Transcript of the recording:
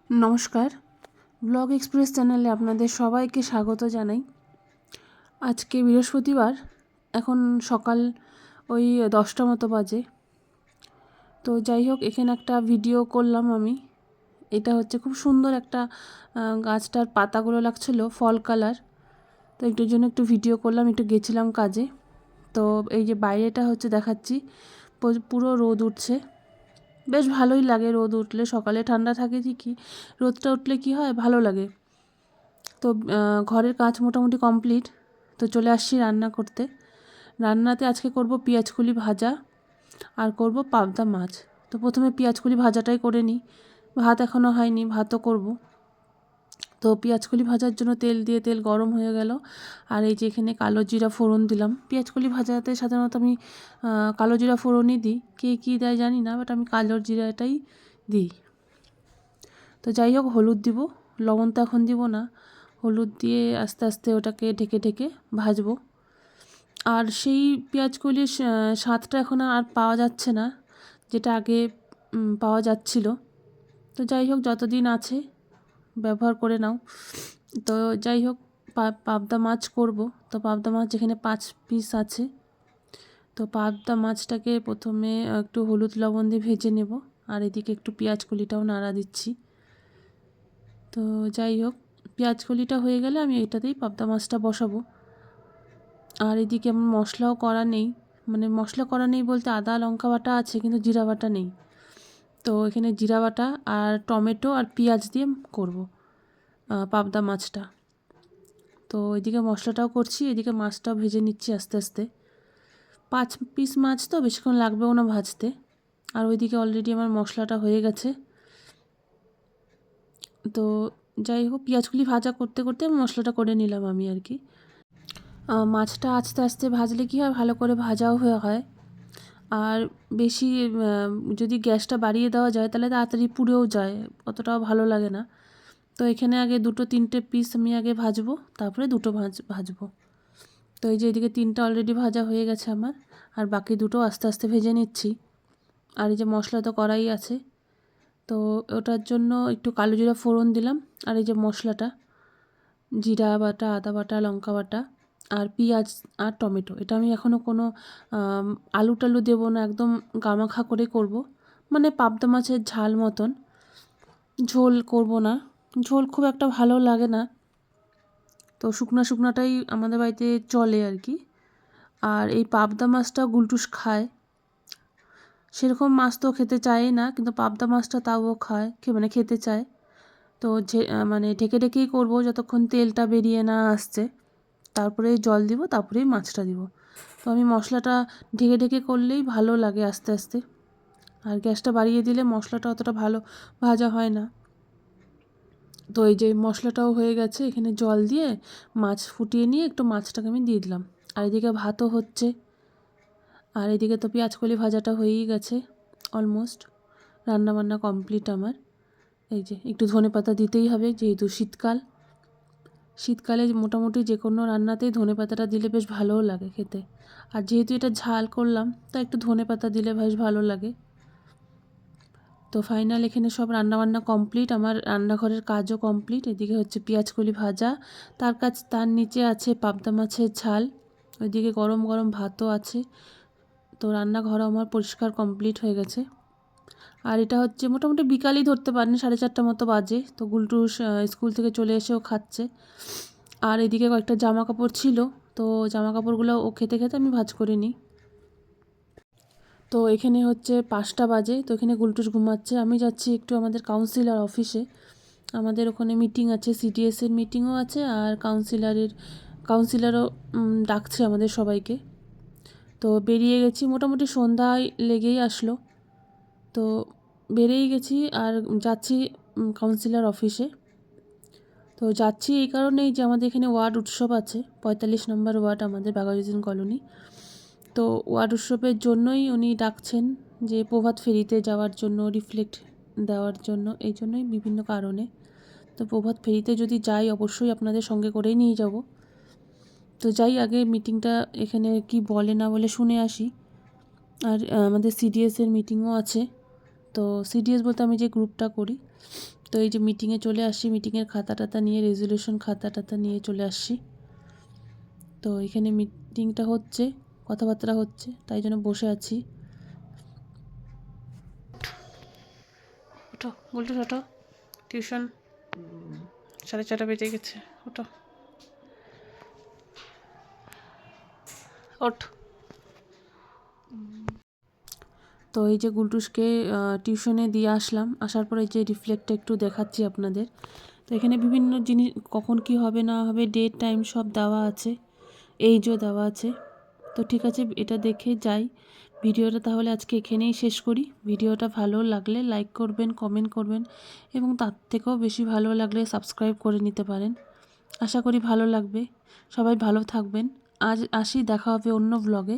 নমস্কার, blog express চ্যানেলে আপনাদের সবাইকে স্বাগত জানাই। আজকে বৃহস্পতিবার, এখন সকাল ওই 10টা মতো বাজে। তো যাই হোক, এখানে একটা ভিডিও করলাম আমি। এটা হচ্ছে খুব সুন্দর একটা গাছটার পাতাগুলো লাগছিল ফল কালার। তো একটুর জন্য একটু ভিডিও করলাম, একটু গেছিলাম কাজে। তো এই যে বাইরেটা হচ্ছে দেখাচ্ছি, পুরো রোদ উঠছে। বেশ ভালোই লাগে রোদ উঠলে, সকালে ঠান্ডা থাকে ঠিকই, রোদটা উঠলে কি হয় ভালো লাগে। তো ঘরের কাজ মোটামুটি কমপ্লিট। তো চলে আসছি রান্না করতে। রান্নাতে আজকে করব পেঁয়াজকলি ভাজা আর করব পাবদা মাছ। তো প্রথমে পেঁয়াজকলি ভাজাটাই করে নিই, ভাত এখনও হয়নি, ভাতও করব। তো পেঁয়াজকলি ভাজার জন্য তেল গরম হয়ে গেল, আর এই যে এখানে কালো জিরা ফোড়ন দিলাম। পেঁয়াজকলি ভাজাতে সাধারণত আমি কালো জিরা ফোড়নই দিই, কে কী দেয় জানি না, বাট আমি কালো জিরাটাই দিই। তো যাই হোক, হলুদ দিব, লবণ তো এখন দিব না। হলুদ দিয়ে আস্তে আস্তে ওটাকে ঢেকে ঢেকে ভাজবো। আর সেই পেঁয়াজকলির স্বাদটা এখন আর পাওয়া যাচ্ছে না, যেটা আগে পাওয়া যাচ্ছিল। তো যাই হোক, যতদিন আছে ব্যবহার করে নাও। তো যাই হোক, পাবদা মাছ করব। তো পাবদা মাছ যেখানে 5 পিস আছে, তো পাবদা মাছটাকে প্রথমে একটু হলুদ লবণ দিয়ে ভেজে নেব, আর এদিকে একটু পেঁয়াজকলিটাও নাড়া দিচ্ছি। তো যাই হোক, পেঁয়াজকলিটা হয়ে গেলে আমি এটাতেই পাবদা মাছটা বসাবো। আর এদিকে আমার মশলাও করা নেই, মানে মশলা করা নেই বলতে আদা লঙ্কা বাটা আছে, কিন্তু জিরা বাটা নেই। তো এখানে জিরা বাটা আর টমেটো আর পেঁয়াজ দিয়ে করব পাবদা মাছটা। তো এদিকে মশলাটাও করছি, এদিকে মাছটাও ভেজে নিচ্ছি আস্তে আস্তে। 5 পিস মাছ তো বেশিক্ষণ লাগবেও না ভাজতে। আর ওইদিকে অলরেডি আমার মশলাটা হয়ে গেছে। তো যাই হোক, পেঁয়াজগুলি ভাজা করতে করতে মশলাটা করে নিলাম আমি আর কি। মাছটা আস্তে আস্তে ভাজলে কী হয়, ভালো করে ভাজাও হয়। আর বেশি যদি গ্যাসটা বাড়িয়ে দেওয়া যায় তাহলে তাড়াতাড়ি পুড়েও যায়, অতটাও ভালো লাগে না। তো এখানে আগে 2-3টে পিস আমি আগে ভাজবো, তারপরে দুটো ভাজবো। তো এই যে এদিকে 3টা অলরেডি ভাজা হয়ে গেছে আমার, আর বাকি দুটো আস্তে আস্তে ভেজে নিচ্ছি। আর এই যে মশলা তো করাই আছে, তো ওটার জন্য একটু কালো জিরা ফোড়ন দিলাম। আর এই যে মশলাটা, জিরা বাটা, আদা বাটা, লঙ্কা বাটা আর পেঁয়াজ আর টমেটো, এটা আমি এখনও কোনো আলু টালু দেবো না, একদম গামাখা করে করব। মানে পাবদা মাছের ঝাল মতন, ঝোল করব না। ঝোল খুব একটা ভালো লাগে না, তো শুকনাটাই আমাদের বাড়িতে চলে আর কি। আর এই পাবদা মাছটা গুলটুস খায়, সেরকম মাছ তো খেতে চায় না, কিন্তু পাবদা মাছটা তাও খায়, মানে খেতে চায়। তো যে মানে ঢেকে ঢেকেই করবো যতক্ষণ তেলটা বেরিয়ে না আসছে, তারপরে জল দিব, তারপরেই মাছটা দিব। তো আমি মশলাটা ঢেকে ঢেকে করলেই ভালো লাগে আস্তে আস্তে, আর গ্যাসটা বাড়িয়ে দিলে মশলাটা অতটা ভালো ভাজা হয় না। তো এই যে মশলাটাও হয়ে গেছে, এখানে জল দিয়ে মাছ ফুটিয়ে নিয়ে একটু মাছটাকে আমি দিয়ে দিলাম। আর এদিকে ভাতও হচ্ছে, আর এদিকে তো পেঁয়াজকলি ভাজাটা হয়েই গেছে অলমোস্ট। রান্নাবান্না কমপ্লিট আমার। এই যে একটু ধনেপাতা দিতেই হবে, যেহেতু শীতকালে মোটামুটি যে কোনো রান্নাতেই ধনেপাতাটা দিলে বেশ ভালোও লাগে খেতে। আর যেহেতু এটা ঝাল করলাম, তা একটু ধনেপাতা দিলে বেশ ভালো লাগে। তো ফাইনাল এখানে সব রান্নাবান্না কমপ্লিট, আমার রান্নাঘরের কাজও কমপ্লিট। এদিকে হচ্ছে পেঁয়াজকলি ভাজা, তার নিচে আছে পাবদা মাছের ঝাল, ওইদিকে গরম গরম ভাতও আছে। তো রান্নাঘরও আমার পরিষ্কার কমপ্লিট হয়ে গেছে। আর এটা হচ্ছে মোটামুটি বিকালই ধরতে পারেন, 4:30 মতো বাজে। তো গুলটু স্কুল থেকে চলে এসেও খাচ্ছে। আর এদিকে কয়েকটা জামা কাপড় ছিল, তো জামা কাপড়গুলো ও খেতে খেতে আমি ভাঁজ করে নিই। তো এখানে হচ্ছে 5টা বাজে, তো এখানে গুলটুস ঘুমাচ্ছে। আমি যাচ্ছি একটু আমাদের কাউন্সিলর অফিসে, আমাদের ওখানে মিটিং আছে, সিডিএসের মিটিংও আছে, আর কাউন্সিলরও ডাকছে আমাদের সবাইকে। তো বেরিয়ে গেছি, মোটামুটি সন্ধ্যায় লেগেই আসলো। তো বেরিয়ে গেছি আর যাচ্ছি কাউন্সিলর অফিসে। তো যাচ্ছি এই কারণেই যে আমাদের এখানে ওয়ার্ড উৎসব আছে, 45 নম্বর ওয়ার্ড আমাদের বাঘাযতীন কলোনি। তো ওয়ার্ড উৎসবের জন্যই উনি ডাকছেন, যে প্রভাত ফেরিতে যাওয়ার জন্য, রিফ্লেক্ট দেওয়ার জন্য, এই জন্যই বিভিন্ন কারণে। তো প্রভাত ফেরিতে যদি যাই, অবশ্যই আপনাদের সঙ্গে করেই নিয়ে যাব। তো যাই, আগে মিটিংটা এখানে কি বলে না বলে শুনে আসি। আর আমাদের সিডিএসের মিটিংও আছে, তো সিডিএস বলতে আমি যে গ্রুপটা করি, তো এই যে মিটিংয়ে চলে আসছি, মিটিংয়ের খাতা টাতা নিয়ে, রেজলিউশন খাতা টাতা নিয়ে চলে আসছি। তো এখানে মিটিংটা হচ্ছে, কথাবার্তা হচ্ছে, তাই জন্য বসে আছি। ওঠো বলতো, ওঠো, টিউশন 4:30 বেজে গেছে, ওঠো, ওঠ। তো এই যে গুলটুসকে টিউশনে দিয়ে আসলাম, আসার পরে যে রিফ্লেক্টটা একটু দেখাচ্ছি আপনাদের। তো এখানে বিভিন্ন জিনিস কখন কি হবে না হবে, ডেট টাইম সব দেওয়া আছে, এইজও দেওয়া আছে। তো ঠিক আছে, এটা দেখে যাই। ভিডিওটা তাহলে আজকে এখানেই শেষ করি। ভিডিওটা ভালো লাগলে লাইক করবেন, কমেন্ট করবেন, এবং তার থেকেও বেশি ভালো লাগলে সাবস্ক্রাইব করে নিতে পারেন। আশা করি ভালো লাগবে। সবাই ভালো থাকবেন। আজ আসি, দেখা হবে অন্য ব্লগে।